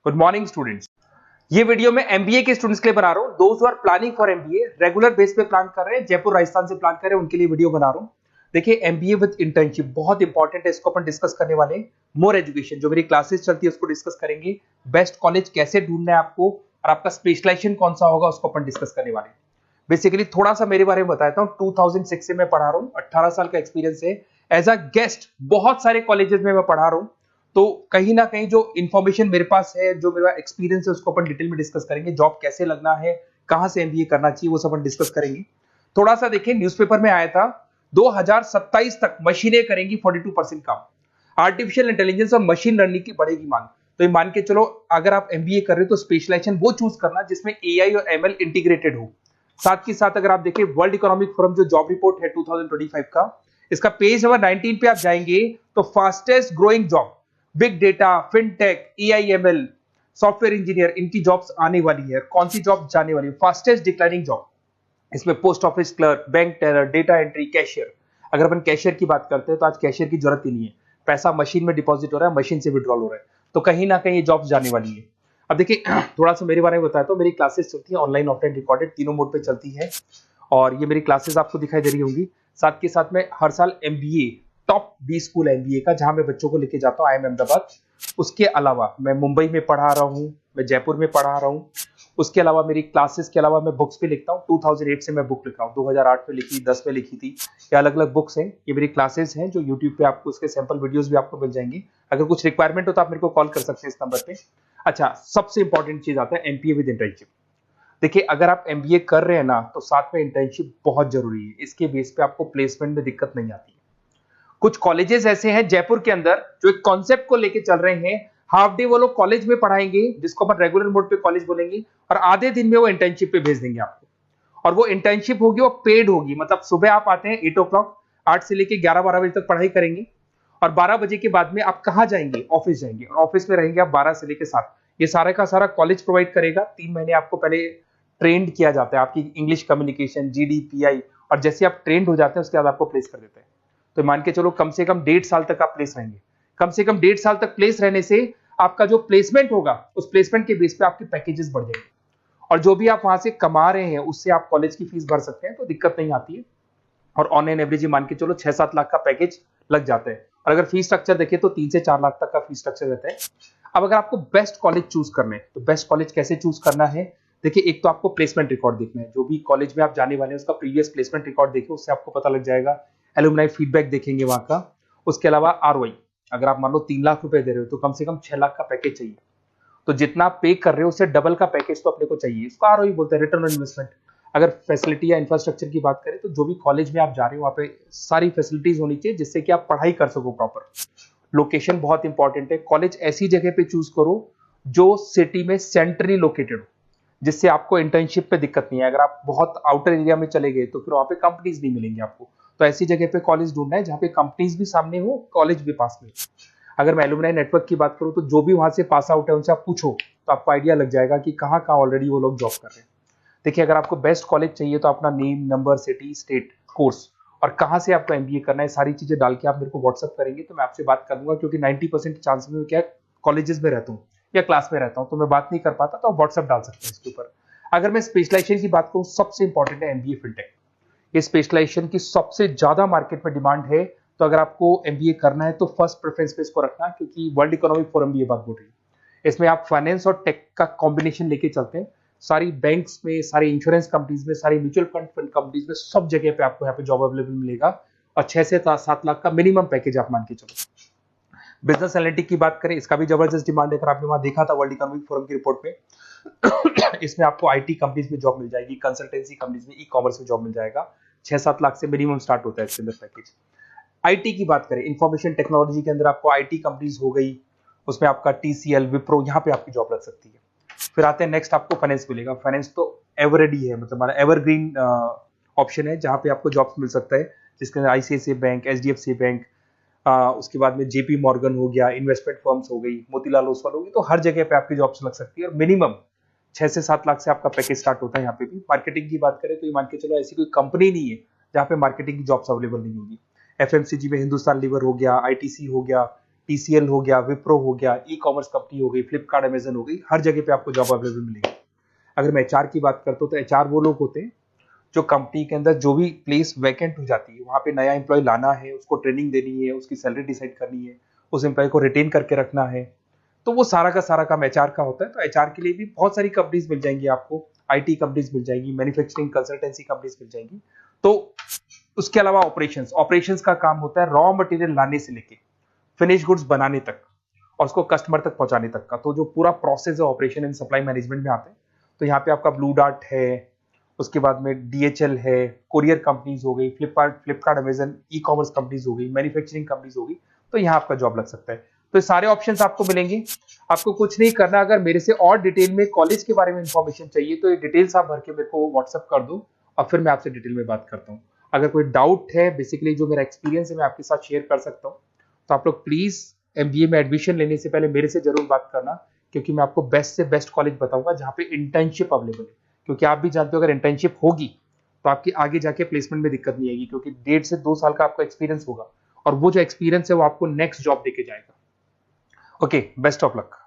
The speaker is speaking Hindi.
Good morning students. ये वीडियो मैं एमबीए के स्टूडेंट्स के लिए बना रहा हूँ। दोस्त who are planning for MBA, regular base पे प्लान कर रहे हैं, जयपुर राजस्थान से प्लान कर रहे हैं, उनके लिए वीडियो बना रहा हूँ। देखिए एमबीए विद इंटर्नशिप बहुत इंपॉर्टेंट है, इसको अपन डिस्कस करने वाले हैं। मोर एजुकेशन जो मेरी क्लासेस चलती है उसको डिस्कस करेंगे। बेस्ट कॉलेज कैसे ढूंढना है आपको और आपका स्पेशलाइजेशन कौन सा होगा उसको अपन डिस्कस करने वाले हैं। बेसिकली थोड़ा सा मेरे बारे में बताता हूँ। 2006 से मैं पढ़ा रहा हूँ, 18 साल का एक्सपीरियंस है। एज अ गेस्ट बहुत सारे कॉलेजेस में मैं पढ़ा रहा हूँ, तो कहीं ना कहीं जो इन्फॉर्मेशन मेरे पास है, जो मेरा एक्सपीरियंस है, उसको अपन डिटेल में डिस्कस करेंगे। जॉब कैसे लगना है, कहां से एमबीए करना चाहिए, वो सब अपन डिस्कस करेंगे। थोड़ा सा देखिए, न्यूज़पेपर में आया था 2027 तक मशीनें करेंगी 42% काम। आर्टिफिशियल इंटेलिजेंस और मशीन लर्निंग की बढ़ेगी मांग। तो ये मान के चलो, अगर आप एमबीए कर रहे हो तो स्पेशलाइजेशन वो चूज करना जिसमें एआई और एमएल इंटीग्रेटेड हो। साथ ही साथ अगर आप देखिए वर्ल्ड इकोनॉमिक फोरम जो जॉब रिपोर्ट है 2025 का, इसका पेज नंबर 19 पे आप जाएंगे तो fastest growing job big data, fintech, AIML, software engineer, इनकी जॉब्स आने वाली है। कौन सी जॉब जाने वाली है? फास्टेस्ट डिक्लाइनिंग जॉब, इसमें post office clerk, bank teller, data entry, cashier. अगर अपन कैशियर की बात करते हैं तो आज कैशियर की जरूरत ही नहीं है। पैसा मशीन में डिपॉजिट हो रहा है, मशीन से विड्रॉल हो रहा है, तो कहीं ना कहीं ये जॉब्स जाने वाली है। अब देखिए थोड़ा सा मेरे बारे में बताया तो मेरी क्लासेस चलती है ऑनलाइन, ऑफलाइन, रिकॉर्डेड, तीनों मोड पे चलती है। और ये मेरी क्लासेस आपको दिखाई दे रही होंगी। साथ के साथ में हर साल एमबीए टॉप 20 स्कूल एमबीए का जहां मैं बच्चों को लेके जाता हूँ, आईएम अहमदाबाद। उसके अलावा मैं मुंबई में पढ़ा रहा हूँ, मैं जयपुर में पढ़ा रहा हूँ। उसके अलावा मेरी क्लासेस के अलावा मैं बुक्स भी लिखता हूँ। 2008 से मैं बुक लिखा हूँ, 2008 में लिखी, 10 में लिखी थी। ये अलग अलग बुक्स हैं, ये मेरी क्लासेस हैं जो यूट्यूब पे आपको उसके सैंपल वीडियोस भी आपको मिल जाएंगे। अगर कुछ रिक्वायरमेंट हो तो आप मेरे को कॉल कर सकते हैं इस नंबर पे। अच्छा, सबसे इंपॉर्टेंट चीज आता है एमपीए विद इंटर्नशिप। देखिए अगर आप एमबीए कर रहे हैं ना, तो साथ में इंटर्नशिप बहुत जरूरी है। इसके बेस पे आपको प्लेसमेंट में दिक्कत नहीं आती है। कुछ कॉलेजेस ऐसे हैं जयपुर के अंदर जो एक कॉन्सेप्ट को लेके चल रहे हैं। हाफ डे वो लोग कॉलेज में पढ़ाएंगे, जिसको अपन रेगुलर मोड पे कॉलेज बोलेंगे, और आधे दिन में वो इंटर्नशिप पे भेज देंगे आपको। और वो इंटर्नशिप होगी, वो पेड होगी। मतलब सुबह आप आते हैं 8 ओ क्लॉक, 8 से लेके 11-12 बजे तक पढ़ाई करेंगे, और 12 बजे के बाद में आप कहाँ जाएंगे? ऑफिस जाएंगे, और ऑफिस में रहेंगे आप 12 से लेके 7। ये सारा का सारा कॉलेज प्रोवाइड करेगा। 3 महीने आपको पहले ट्रेंड किया जाता है, आपकी इंग्लिश कम्युनिकेशन, जीडीपीआई, और जैसे आप ट्रेंड हो जाते हैं उसके बाद आपको प्लेस कर देते हैं। तो मान के चलो कम से कम 1.5 साल तक आप प्लेस रहेंगे। कम से कम 1.5 साल तक प्लेस रहने से आपका जो प्लेसमेंट होगा, उस प्लेसमेंट के बेस पे आपके पैकेजेस बढ़ जाएंगे, और जो भी आप वहां से कमा रहे हैं उससे आप कॉलेज की फीस भर सकते हैं, तो दिक्कत नहीं आती है। और ऑन एन एवरेज मान के चलो 6-7 लाख का पैकेज लग जाता है। और अगर फीस स्ट्रक्चर देखें तो 3 से 4 लाख तक का फीस स्ट्रक्चर रहता है। अब अगर आपको बेस्ट कॉलेज चूज करना है तो बेस्ट कॉलेज कैसे चूज करना है? देखिए एक तो आपको प्लेसमेंट रिकॉर्ड देखना है। जो भी कॉलेज में आप जाने वाले हैं उसका प्रीवियस प्लेसमेंट रिकॉर्ड देखिए, उससे आपको पता लग जाएगा। एलुमनाई फीडबैक देखेंगे वहां का। उसके अलावा आरओआई, अगर आप मान लो 3 लाख रुपए दे रहे हो तो कम से कम 6 लाख का पैकेज चाहिए। तो जितना आप पे कर रहे हो उससे डबल का पैकेज तो अपने को चाहिए। इसको आरओआई बोलते हैं, रिटर्न ऑन इन्वेस्टमेंट। अगर फैसिलिटी या इंफ्रास्ट्रक्चर की बात करें तो जो भी कॉलेज में आप जा रहे हो वहां पे सारी फैसिलिटीज होनी चाहिए जिससे कि आप पढ़ाई कर सको प्रॉपर। लोकेशन बहुत इंपॉर्टेंट है। कॉलेज ऐसी जगह पे चूज करो जो सिटी में सेंट्रली लोकेटेड हो, जिससे आपको इंटर्नशिप पे दिक्कत नहीं है। अगर आप बहुत आउटर एरिया में चले गए तो फिर वहां पे कंपनीज नहीं मिलेंगी आपको। तो ऐसी जगह पे कॉलेज ढूंढना है जहाँ पे कंपनीज भी सामने हो, कॉलेज भी पास में। अगर मैं एलुमनाई नेटवर्क की बात करूं तो जो भी वहां से पास आउट है उनसे आप पूछो तो आपको आइडिया लग जाएगा कि कहाँ कहाँ ऑलरेडी वो लोग जॉब कर रहे हैं। देखिए अगर आपको बेस्ट कॉलेज चाहिए तो अपना name, number, city, state, course और कहाँ से आपको एमबीए करना है, सारी चीजें डाल के आप मेरे को व्हाट्सअप करेंगे तो मैं आपसे बात कर लूंगा। क्योंकि 90% चांस में क्या कॉलेजेस में रहता हूँ या क्लास में रहता हूँ, तो मैं बात नहीं कर पाता, तो आप व्हाट्सअप डाल सकते हैं इसके ऊपर। अगर मैं स्पेशलाइजेशन की बात करूँ, सबसे इंपॉर्टेंट है एमबीए फिनटेक। ये स्पेशलाइजेशन की सबसे ज्यादा मार्केट में डिमांड है। तो अगर आपको एमबीए करना है तो फर्स्ट प्रेफरेंस पे इसको रखना, क्योंकि वर्ल्ड इकोनॉमिक फोरम भी ये बात बोल रही है। इसमें आप फाइनेंस और टेक का कॉम्बिनेशन लेके चलते हैं। सारी बैंक्स में, सारी इंश्योरेंस कंपनीज में, सारी म्यूचुअल फंड कंपनीज में, सब जगह पे आपको यहाँ पे जॉब अवेलेबल मिलेगा। और 6 से 7 लाख का मिनिमम पैकेज आप मान के चलो। बिजनेस एनालिटिक की बात करें, इसका भी जबरदस्त डिमांड है। अगर आपने वहां देखा था वर्ल्ड इकोनॉमिक फोरम की रिपोर्ट में इसमें आपको आईटी कंपनीज में जॉब मिल जाएगी, कंसल्टेंसी कंपनीज में, ई कॉमर्स में जॉब मिल जाएगा। 6-7 लाख से मिनिमम स्टार्ट होता है इसके अंदर पैकेज। आईटी की बात करें, इंफॉर्मेशन टेक्नोलॉजी के अंदर आपको आईटी कंपनीज हो गई, उसमें आपका टीसीएल, विप्रो, यहाँ पे आपकी जॉब लग सकती है। फिर आते हैं नेक्स्ट, आपको फाइनेंस मिलेगा। फाइनेंस तो एवररेडी है, मतलब हमारा एवरग्रीन ऑप्शन है जहाँ पे आपको जॉब्स मिल सकता है, जिसके अंदर आईसीआईसीआई बैंक, एचडीएफसी बैंक, उसके बाद में जेपी मॉर्गन हो गया, इन्वेस्टमेंट फर्म्स हो गई, मोतीलाल ओसवाल होगी। तो हर जगह पे आपकी जॉब्स लग सकती है और मिनिमम 6 से 7 लाख से आपका पैकेज स्टार्ट होता है। यहाँ पे भी मार्केटिंग की बात करें तो ये मान के चलो ऐसी कोई कंपनी नहीं है जहाँ पे मार्केटिंग की जॉब्स अवेलेबल नहीं होगी। एफएमसीजी में हिंदुस्तान लीवर हो गया, आईटीसी हो गया, TCL हो गया, विप्रो हो गया, ई-कॉमर्स कंपनी हो गई, फ्लिपकार्ट, अमेजन हो गई, हर जगह पे आपको जॉब अवेलेबल मिलेगी। अगर मैं HR की बात करता हूँ तो HR वो लोग होते हैं जो कंपनी के अंदर जो भी प्लेस वैकेंट हो जाती है वहां पे नया एम्प्लॉय लाना है, उसको ट्रेनिंग देनी है, उसकी सैलरी डिसाइड करनी है, उस एम्प्लॉय को रिटेन करके रखना है, तो वो सारा का सारा काम HR का होता है। तो HR के लिए भी बहुत सारी कंपनीज मिल जाएंगी आपको, IT कंपनीज मिल जाएंगी, मैन्युफैक्चरिंग कंसल्टेंसी कंपनीज मिल जाएंगी। तो उसके अलावा ऑपरेशंस ऑपरेशंस का काम होता है रॉ मटेरियल लाने से लेके फिनिश गुड्स बनाने तक और उसको कस्टमर तक पहुंचाने तक का। तो जो पूरा प्रोसेस है ऑपरेशन एंड सप्लाई मैनेजमेंट में आते हैं। तो यहाँ पे आपका ब्लू डार्ट है, उसके बाद में DHL है, कोरियर कंपनीज हो गई, फ्लिपकार्ट अमेजन, ई-कॉमर्स कंपनीज हो गई, मैन्युफैक्चरिंग कंपनीज हो गई। तो यहाँ आपका जॉब लग सकता है। तो ये सारे ऑप्शंस आपको मिलेंगे। आपको कुछ नहीं करना, अगर मेरे से और डिटेल में कॉलेज के बारे में इंफॉर्मेशन चाहिए तो ये डिटेल्स आप भर के मेरे को व्हाट्सअप कर दो और फिर मैं आपसे डिटेल में बात करता हूँ। अगर कोई डाउट है, बेसिकली जो मेरा एक्सपीरियंस है मैं आपके साथ शेयर कर सकता हूँ, तो आप लोग प्लीज MBA में एडमिशन लेने से पहले मेरे से जरूर बात करना, क्योंकि मैं आपको बेस्ट से बेस्ट कॉलेज बताऊंगा जहाँ पे इंटर्नशिप अवेलेबल है। क्योंकि आप भी जानते हो अगर इंटर्नशिप होगी तो आपकी आगे जाके प्लेसमेंट में दिक्कत नहीं आएगी, क्योंकि 1.5 से 2 साल का आपका एक्सपीरियंस होगा और वो जो एक्सपीरियंस है वो आपको नेक्स्ट जॉब देके जाएगा। Okay, best of luck.